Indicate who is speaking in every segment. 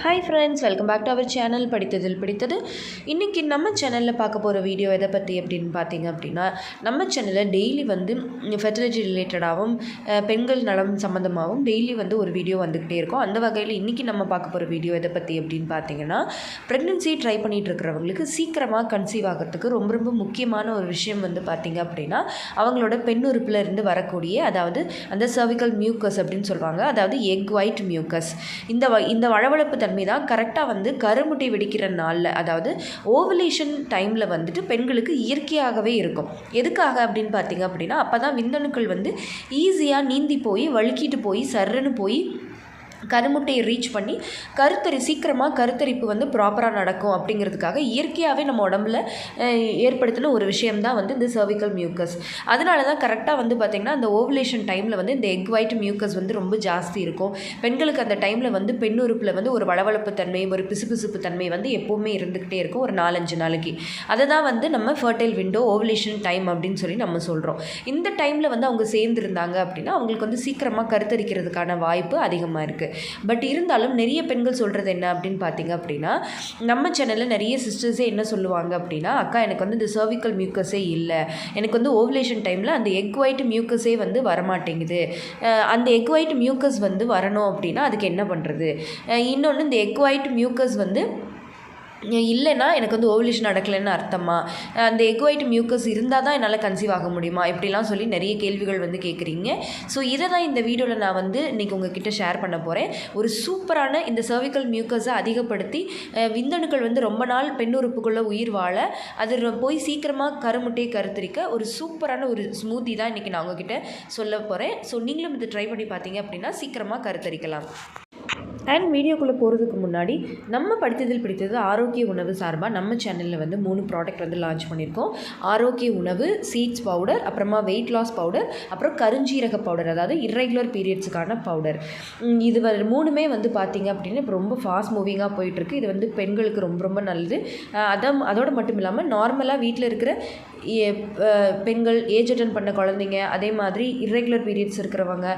Speaker 1: Hi friends, welcome back to our channel படித்ததில் பிடித்தது. இன்றைக்கி நம்ம சேனலில் பார்க்க போகிற வீடியோ எதை பற்றி அப்படின்னு பார்த்தீங்க அப்படின்னா, நம்ம சேனலில் டெய்லி வந்து ஃபெர்டிலிட்டி ரிலேட்டடாகவும் பெண்கள் நலம் சம்மந்தமாகவும் டெய்லி வந்து ஒரு வீடியோ வந்துக்கிட்டே இருக்கும். அந்த வகையில் இன்றைக்கி நம்ம பார்க்க போகிற வீடியோ எதை பற்றி அப்படின்னு பார்த்தீங்கன்னா, ப்ரெக்னென்சி ட்ரை பண்ணிகிட்டு இருக்கிறவங்களுக்கு சீக்கிரமாக கன்சீவ் ஆகிறதுக்கு ரொம்ப ரொம்ப முக்கியமான ஒரு விஷயம் வந்து பார்த்திங்க அப்படின்னா, அவங்களோட பெண் உறுப்பில் இருந்து வரக்கூடிய, அதாவது அந்த சர்விக்கல் மியூக்கஸ் அப்படின்னு சொல்லுவாங்க, அதாவது எக் ஒயிட் மியூக்கஸ். இந்த வழவழப்பு தன்மை தான் கரெக்டாக வந்து கருமுட்டை வெடிக்கிற நாளில், அதாவது ஓவலேஷன் டைமில் வந்துட்டு பெண்களுக்கு இயற்கையாகவே இருக்கும். எதுக்காக அப்படின்னு பார்த்தீங்க அப்படின்னா, அப்போ தான் விந்தணுக்கள் வந்து ஈஸியாக நீந்தி போய் வழுக்கிட்டு போய் சர்றன்னு போய் கருமுட்டையை ரீச் பண்ணி சீக்கிரமாக கருத்தரிப்பு வந்து ப்ராப்பராக நடக்கும் அப்படிங்கிறதுக்காக இயற்கையாகவே நம்ம உடம்புல ஏற்படுத்தின ஒரு விஷயம்தான் வந்து இந்த சர்விக்கல் மியூக்கஸ். அதனால தான் கரெக்டாக வந்து பார்த்திங்கன்னா அந்த ஓவலேஷன் டைமில் வந்து இந்த எக் ஒயிட் மியூக்கஸ் வந்து ரொம்ப ஜாஸ்தி இருக்கும். பெண்களுக்கு அந்த டைமில் வந்து பெண் உறுப்பில் வந்து ஒரு வளவளப்பு தன்மை, ஒரு பிசுபிசுப்பு தன்மை வந்து எப்போவுமே இருந்துக்கிட்டே இருக்கும், ஒரு 4-5 நாளைக்கு. அதை தான் வந்து நம்ம ஃபர்டைல் விண்டோ, ஓவலேஷன் டைம் அப்படின்னு சொல்லி நம்ம சொல்கிறோம். இந்த டைமில் வந்து அவங்க சேர்ந்துருந்தாங்க அப்படின்னா அவங்களுக்கு வந்து சீக்கிரமாக கருத்தரிக்கிறதுக்கான வாய்ப்பு அதிகமாக இருக்குது. பட் இருந்தாலும் நிறைய பெண்கள் சொல்கிறது என்ன அப்படின்னு பார்த்தீங்க அப்படின்னா, நம்ம சேனலில் நிறைய சிஸ்டர்ஸே என்ன சொல்லுவாங்க அப்படின்னா, அக்கா எனக்கு வந்து இந்த சர்விக்கல் மியூக்கஸே இல்லை, எனக்கு வந்து ஓவலேஷன் டைமில் அந்த எக் ஒயிட் மியூக்கஸே வந்து வரமாட்டேங்குது, அந்த எக் ஒயிட் மியூக்கஸ் வந்து வரணும் அப்படின்னா அதுக்கு என்ன பண்ணுறது, இன்னொன்று இந்த எக் ஒயிட் மியூக்கஸ் வந்து இல்லைன்னா எனக்கு வந்து ஓவலேஷன் நடக்கலைன்னு அர்த்தமா, அந்த எக் ஒயிட் மியூக்கஸ் இருந்தால் தான் என்னால் கன்சீவ் ஆக முடியுமா, இப்படிலாம் சொல்லி நிறைய கேள்விகள் வந்து கேட்குறீங்க. ஸோ இதை தான் இந்த வீடியோவில் நான் வந்து இன்றைக்கி உங்ககிட்ட ஷேர் பண்ண போகிறேன். ஒரு சூப்பரான இந்த சர்விக்கல் மியூக்கஸை அதிகப்படுத்தி விந்தணுக்கள் வந்து ரொம்ப நாள் பெண் உறுப்புக்குள்ளே உயிர் வாழ, அது போய் சீக்கிரமாக கருமுட்டையை கருத்தரிக்க ஒரு சூப்பரான ஒரு ஸ்மூத்தி தான் இன்றைக்கி நான் உங்ககிட்ட சொல்ல போகிறேன். ஸோ நீங்களும் இதை ட்ரை பண்ணி பார்த்தீங்க அப்படின்னா சீக்கிரமாக கருத்தரிக்கலாம். அண்ட் வீடியோக்குள்ளே போகிறதுக்கு முன்னாடி, நம்ம படித்ததில் பிடித்தது ஆரோக்கிய உணவு சார்பாக நம்ம சேனலில் வந்து 3 ப்ராடக்ட் வந்து லான்ச் பண்ணியிருக்கோம். ஆரோக்கிய உணவு, சீட்ஸ் பவுடர், அப்புறமா வெயிட் லாஸ் பவுடர், அப்புறம் கருஞ்சீரக பவுடர், அதாவது இர்ரெகுலர் பீரியட்ஸுக்கான பவுடர். இது 3மே வந்து பார்த்திங்க அப்படின்னா இப்போ ரொம்ப ஃபாஸ்ட் மூவிங்காக போயிட்டுருக்கு. இது வந்து பெண்களுக்கு ரொம்ப ரொம்ப நல்லது. அதோடு மட்டும் இல்லாமல் நார்மலாக வீட்டில் இருக்கிற பெண்கள், ஏஜ் அட்டன் பண்ண குழந்தைங்க, அதே மாதிரி இர்ரெகுலர் பீரியட்ஸ் இருக்கிறவங்க,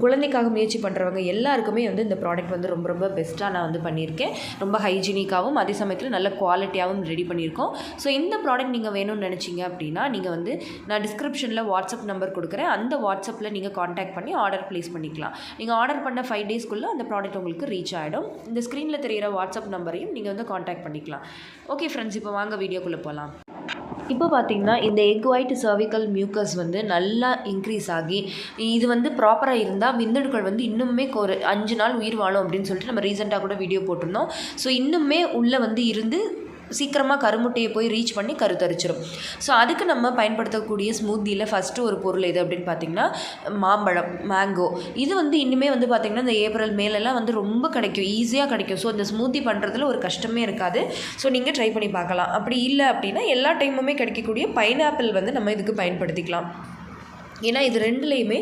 Speaker 1: குழந்தைக்காக முயற்சி பண்ணுறவங்க எல்லாருக்குமே வந்து இந்த ப்ராடக்ட் வந்து ரொம்ப ரொம்ப பெஸ்ட்டாக நான் வந்து பண்ணியிருக்கேன். ரொம்ப ஹைஜீனிக்காகவும் அதே சமயத்தில் நல்ல குவாலிட்டியாகவும் ரெடி பண்ணியிருக்கோம். ஸோ இந்த ப்ராடக்ட் நீங்கள் வேணும்னு நினச்சிங்க அப்படின்னா நீங்கள் வந்து நான் டிஸ்கிரிப்ஷனில் வாட்ஸ்அப் நம்பர் கொடுக்குறேன், அந்த வாட்ஸ்அப்பில் நீங்கள் காண்டாக்ட் பண்ணி ஆர்டர் ப்ளேஸ் பண்ணிக்கலாம். நீங்கள் ஆர்டர் பண்ண 5 டேஸ்க்குள்ளே அந்த ப்ராடக்ட் உங்களுக்கு ரீச் ஆகிடும். இந்த ஸ்க்ரீனில் தெரிகிற வாட்ஸ்அப் நம்பரையும் நீங்கள் வந்து காண்டாக்ட் பண்ணிக்கலாம். ஓகே ஃப்ரெண்ட்ஸ், இப்போ வாங்க வீடியோக்குள்ளே போகலாம். இப்போ பார்த்திங்கன்னா இந்த எக் ஒயிட் சர்விக்கல் மியூக்கஸ் வந்து நல்லா இன்க்ரீஸ் ஆகி, இது வந்து ப்ராப்பராக இருந்தால் விந்தணுக்கள் வந்து இன்னுமே ஒரு 5 நாள் உயிர் வாழும் அப்படின்னு சொல்லிட்டு நம்ம ரீசெண்டாக கூட வீடியோ போட்டிருந்தோம். ஸோ இன்னுமே உள்ளே வந்து இருந்து சீக்கிரமாக கருமுட்டையை போய் ரீச் பண்ணி கருத்தரிச்சிடும். ஸோ அதுக்கு நம்ம பயன்படுத்தக்கூடிய ஸ்மூத்தியில் ஃபஸ்ட்டு ஒரு பொருள் எது அப்படின்னு பார்த்திங்கன்னா மாம்பழம், மேங்கோ. இது வந்து இன்னுமே வந்து பார்த்திங்கன்னா இந்த ஏப்ரல் மேலெல்லாம் வந்து ரொம்ப கிடைக்கும், ஈஸியாக கிடைக்கும். ஸோ இந்த ஸ்மூத்தி பண்ணுறதுல ஒரு கஷ்டமே இருக்காது. ஸோ நீங்கள் ட்ரை பண்ணி பார்க்கலாம். அப்படி இல்லை அப்படின்னா எல்லா டைமுமே கிடைக்கக்கூடிய பைனாப்பிள் வந்து நம்ம இதுக்கு பயன்படுத்திக்கலாம். ஏன்னா இது 2லேயுமே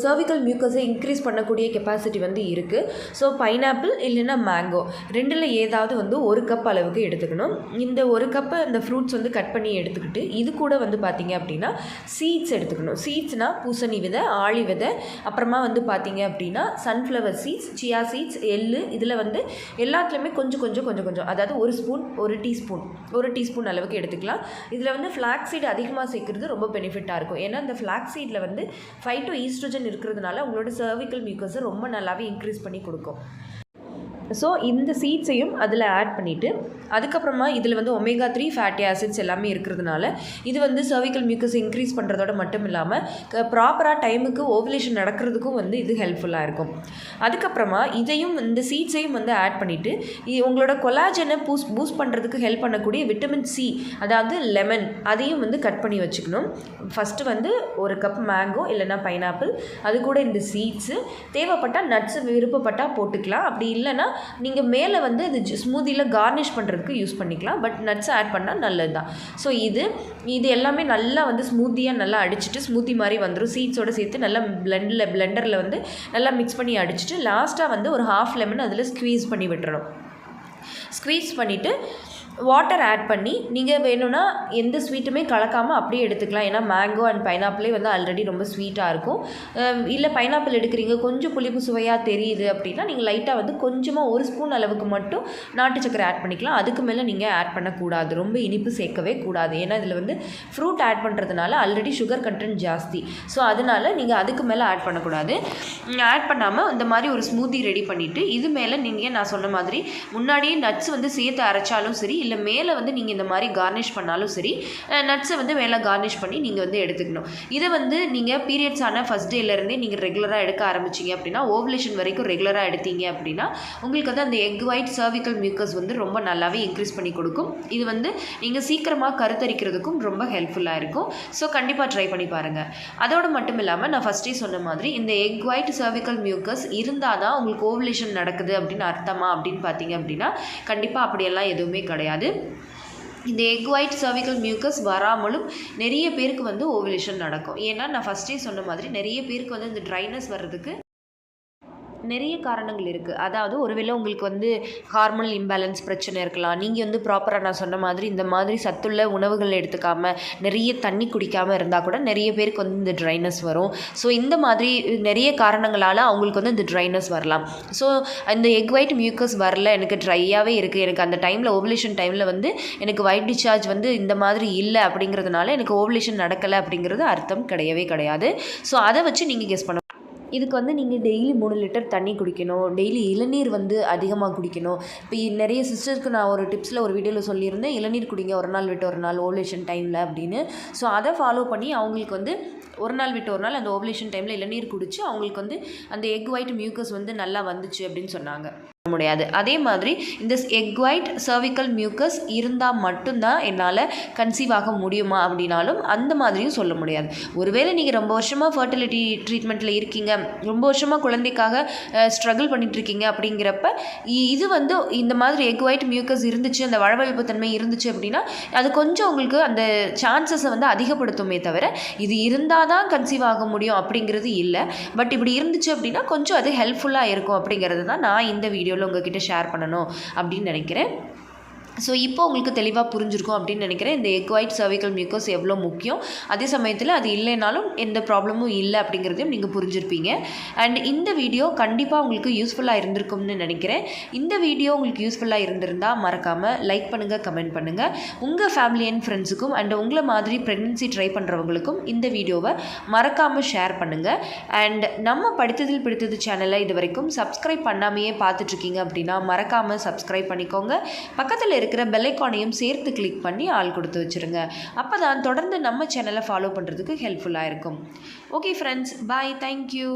Speaker 1: சர்விக்கல் மியூக்கஸை இன்க்ரீஸ் பண்ணக்கூடிய கெப்பாசிட்டி வந்து இருக்குது. ஸோ பைனாப்பிள் இல்லைன்னா மேங்கோ 2ல் ஏதாவது வந்து 1 கப் அளவுக்கு எடுத்துக்கணும். இந்த 1 கப்பை இந்த ஃப்ரூட்ஸ் வந்து கட் பண்ணி எடுத்துக்கிட்டு இது கூட வந்து பார்த்திங்க அப்படின்னா சீட்ஸ் எடுத்துக்கணும். சீட்ஸ்னால் பூசணி விதை, ஆளி விதை, அப்புறமா வந்து பார்த்திங்க அப்படின்னா சன்ஃப்ளவர் சீட்ஸ், சியா சீட்ஸ், எள்ளு. இதில் வந்து எல்லாத்துலேயுமே கொஞ்சம் கொஞ்சம் கொஞ்சம் கொஞ்சம், அதாவது 1 ஸ்பூன், 1 டீஸ்பூன் அளவுக்கு எடுத்துக்கலாம். இதில் வந்து ஃப்ளாக்ஸ் சீட் அதிகமாக சேர்க்குறது ரொம்ப பெனிஃபிட்டாக இருக்கும். ஏன்னா இந்த ஃப்ளாக்ஸ் சீடில் வந்து ஃபைட்டோஈஸ்ட்ரோஜன் இருக்கிறதுனால உங்களோட சர்விக்கல் மியூக்கஸை ரொம்ப நல்லாவே இன்க்ரீஸ் பண்ணி கொடுக்கும். ஸோ இந்த சீட்ஸையும் அதில் ஆட் பண்ணிவிட்டு அதுக்கப்புறமா இதில் வந்து ஒமேகா 3 ஃபேட்டி ஆசிட்ஸ் எல்லாமே இருக்கிறதுனால இது வந்து சர்விக்கல் மியூக்கஸ் இன்க்ரீஸ் பண்ணுறதோட மட்டும் இல்லாமல் ப்ராப்பராக டைமுக்கு ஓவலேஷன் நடக்கிறதுக்கும் வந்து இது ஹெல்ப்ஃபுல்லாக இருக்கும். அதுக்கப்புறமா இதையும் இந்த சீட்ஸையும் வந்து ஆட் பண்ணிவிட்டு உங்களோட கொலாஜனை பூஸ்ட் பண்ணுறதுக்கு ஹெல்ப் பண்ணக்கூடிய விட்டமின் சி, அதாவது லெமன், அதையும் வந்து கட் பண்ணி வச்சுக்கணும். ஃபஸ்ட்டு வந்து 1 கப் மேங்கோ இல்லைன்னா பைனாப்பிள், அது கூட இந்த சீட்ஸு, தேவைப்பட்டால் நட்ஸு விருப்பப்பட்டால் போட்டுக்கலாம். அப்படி இல்லைன்னா நீங்கள் மேலே வந்து இது ஸ்மூத்தியில் கார்னிஷ் பண்ணுறதுக்கு யூஸ் பண்ணிக்கலாம். பட் நட்ஸ் ஆட் பண்ணால் நல்லது தான். ஸோ இது எல்லாமே நல்லா வந்து ஸ்மூத்தியாக நல்லா அடிச்சுட்டு ஸ்மூத்தி மாதிரி வந்துடும். சீட்ஸோடு சேர்த்து நல்லா பிளெண்டரில் வந்து நல்லா மிக்ஸ் பண்ணி அடிச்சுட்டு லாஸ்ட்டாக வந்து ஒரு 1/2 லெமன் அதில் ஸ்க்வீஸ் பண்ணி விட்டுறணும். ஸ்க்வீஸ் பண்ணிவிட்டு வாட்டர் ஆட் பண்ணி நீங்கள் வேணும்னா எந்த ஸ்வீட்டுமே கலக்காமல் அப்படியே எடுத்துக்கலாம். ஏன்னா மேங்கோ அண்ட் பைனாப்பிளே வந்து ஆல்ரெடி ரொம்ப ஸ்வீட்டாக இருக்கும். இல்லை பைனாப்பிள் எடுக்கிறீங்க கொஞ்சம் புளிப்பு சுவையாக தெரியுது அப்படின்னா நீங்கள் லைட்டாக வந்து கொஞ்சமாக 1 ஸ்பூன் அளவுக்கு மட்டும் நாட்டு சக்கரை ஆட் பண்ணிக்கலாம். அதுக்கு மேலே நீங்கள் ஆட் பண்ணக்கூடாது. ரொம்ப இனிப்பு சேர்க்கவே கூடாது. ஏன்னா இதில் வந்து ஃப்ரூட் ஆட் பண்ணுறதுனால ஆல்ரெடி சுகர் கண்டென்ட் ஜாஸ்தி. ஸோ அதனால் நீங்கள் அதுக்கு மேலே ஆட் பண்ணக்கூடாது. ஆட் பண்ணாமல் இந்த மாதிரி ஒரு ஸ்மூத்தி ரெடி பண்ணிவிட்டு இது மேலே நீங்கள் நான் சொன்ன மாதிரி முன்னாடியே நட்ஸ் வந்து சேர்த்து அரைச்சாலும் சரி, இல்லை மேலே வந்து நீங்கள் இந்த மாதிரி கார்னிஷ் பண்ணாலும் சரி, நட்ஸை வந்து மேலே கார்னிஷ் பண்ணி நீங்கள் வந்து எடுத்துக்கணும். இதை வந்து நீங்கள் பீரியட்ஸ் ஆன ஃபஸ்ட் டேலேருந்தே நீங்கள் ரெகுலராக எடுக்க ஆரம்பிச்சிங்க அப்படின்னா, ஓவலேஷன் வரைக்கும் ரெகுலராக எடுத்தீங்க அப்படின்னா உங்களுக்கு வந்து அந்த எக் ஒயிட் சர்விக்கல் மியூக்கஸ் வந்து ரொம்ப நல்லாவே இன்க்ரீஸ் பண்ணி கொடுக்கும். இது வந்து நீங்கள் சீக்கிரமாக கருத்தரிக்கிறதுக்கும் ரொம்ப ஹெல்ப்ஃபுல்லாக இருக்கும். ஸோ கண்டிப்பாக ட்ரை பண்ணி பாருங்கள். அதோடு மட்டும் இல்லாமல் நான் ஃபஸ்ட்டே சொன்ன மாதிரி இந்த எக் ஒயிட் சர்விக்கல் மியூக்கஸ் இருந்தால் தான் உங்களுக்கு ஓவலேஷன் நடக்குது அப்படின்னு அர்த்தமா அப்படின்னு பார்த்தீங்க அப்படின்னா கண்டிப்பாக அப்படியெல்லாம் எதுவுமே கிடையாது. இந்த எக் ஒயிட் சர்விக்கல் மியூக்கஸ் வராமலும் நிறைய பேருக்கு வந்து ஓவலேஷன் நடக்கும். ஏன்னா நான் ஃபஸ்ட்டே சொன்ன மாதிரி நிறைய பேருக்கு வந்து இந்த ட்ரைனஸ் வர்றதுக்கு நிறைய காரணங்கள் இருக்குது. அதாவது ஒருவேளை உங்களுக்கு வந்து ஹார்மோனல் இம்பேலன்ஸ் பிரச்சனை இருக்கலாம். நீங்கள் வந்து ப்ராப்பராக நான் சொன்ன மாதிரி இந்த மாதிரி சத்துள்ள உணவுகள் எடுத்துக்காமல் நிறைய தண்ணி குடிக்காமல் இருந்தால் கூட நிறைய பேருக்கு வந்து இந்த ட்ரைனஸ் வரும். ஸோ இந்த மாதிரி நிறைய காரணங்களால் அவங்களுக்கு வந்து இந்த ட்ரைனஸ் வரலாம். ஸோ இந்த எக் ஒயிட் மியூக்கஸ் வரல, எனக்கு ட்ரையாகவே இருக்குது, எனக்கு அந்த டைமில் ஓவலேஷன் டைமில் வந்து எனக்கு ஒயிட் டிஸ்சார்ஜ் வந்து இந்த மாதிரி இல்லை அப்படிங்கிறதுனால எனக்கு ஓவலேஷன் நடக்கலை அப்படிங்கிறது அர்த்தம் கிடையவே கிடையாது. ஸோ அதை வச்சு நீங்கள் கெஸ் பண்ண இதுக்கு வந்து நீங்கள் டெய்லி 3 லிட்டர் தண்ணி குடிக்கணும். டெய்லி இளநீர் வந்து அதிகமாக குடிக்கணும். இப்போ நிறைய சிஸ்டருக்கு நான் ஒரு டிப்ஸில் ஒரு வீடியோவில் சொல்லியிருந்தேன், இளநீர் குடிங்க ஒரு நாள் விட்டு ஒரு நாள் ஓவலேஷன் டைமில் அப்படின்னு. ஸோ அதை ஃபாலோ பண்ணி அவங்களுக்கு வந்து ஒரு நாள் விட்டு ஒரு நாள் அந்த ஓவலேஷன் டைமில் இளநீர் குடித்து அவங்களுக்கு வந்து அந்த எக் ஒயிட் மியூக்கஸ் வந்து நல்லா வந்துச்சு அப்படின்னு சொன்னாங்க. முடியாது. அதே மாதிரி இந்த எக் ஒயிட் சர்விக்கல் மியூக்கஸ் இருந்தால் மட்டும்தான் என்னால் கன்சீவ் ஆக முடியுமா அப்படின்னாலும் அந்த மாதிரியும் சொல்ல முடியாது. ஒருவேளை நீங்கள் ரொம்ப வருஷமாக ஃபர்டிலிட்டி ட்ரீட்மெண்ட்டில் இருக்கீங்க, ரொம்ப வருஷமாக குழந்தைக்காக ஸ்ட்ரகிள் பண்ணிகிட்ருக்கீங்க அப்படிங்கிறப்ப இது வந்து இந்த மாதிரி எக் ஒயிட் மியூக்கஸ் இருந்துச்சு, அந்த வழவழப்பு தன்மை இருந்துச்சு அப்படின்னா அது கொஞ்சம் உங்களுக்கு அந்த சான்சஸை வந்து அதிகப்படுத்துமே தவிர இது இருந்தால் தான் கன்சீவ் ஆக முடியும் அப்படிங்கிறது இல்லை. பட் இப்படி இருந்துச்சு அப்படின்னா கொஞ்சம் அது ஹெல்ப்ஃபுல்லாக இருக்கும் அப்படிங்கிறது தான் நான் இந்த வீடியோ உங்ககிட்ட ஷேர் பண்ணணும் அப்படின்னு நினைக்கிறேன். ஸோ இப்போ உங்களுக்கு தெளிவாக புரிஞ்சிருக்கும் அப்படின்னு நினைக்கிறேன் இந்த எக் ஒயிட் சர்விக்கல் மியூக்கஸ் எவ்வளோ முக்கியம், அதே சமயத்தில் அது இல்லைனாலும் எந்த ப்ராப்ளமும் இல்லை அப்படிங்கிறதையும் நீங்கள் புரிஞ்சிருப்பீங்க. அண்ட் இந்த வீடியோ கண்டிப்பாக உங்களுக்கு யூஸ்ஃபுல்லாக இருந்திருக்கும்னு நினைக்கிறேன். இந்த வீடியோ உங்களுக்கு யூஸ்ஃபுல்லாக இருந்திருந்தால் மறக்காமல் லைக் பண்ணுங்கள், கமெண்ட் பண்ணுங்கள். உங்கள் ஃபேமிலி அண்ட் ஃப்ரெண்ட்ஸுக்கும் அண்ட் உங்களை மாதிரி ப்ரெக்னன்சி ட்ரை பண்ணுறவங்களுக்கும் இந்த வீடியோவை மறக்காமல் ஷேர் பண்ணுங்கள். அண்ட் நம்ம படித்ததில் பிடித்தது சேனலை இது வரைக்கும் சப்ஸ்கிரைப் பண்ணாமையே பார்த்துட்ருக்கீங்க அப்படின்னா மறக்காமல் சப்ஸ்கிரைப் பண்ணிக்கோங்க. பக்கத்தில் இருக்கிற பெல் ஐகானையும் சேர்த்து கிளிக் பண்ணி ஆல் கொடுத்து வச்சுருங்க. அப்போ தான் தொடர்ந்து நம்ம சேனலை ஃபாலோ பண்ணுறதுக்கு ஹெல்ப்ஃபுல்லாக இருக்கும். ஓகே ஃப்ரெண்ட்ஸ், பாய், தேங்க்யூ.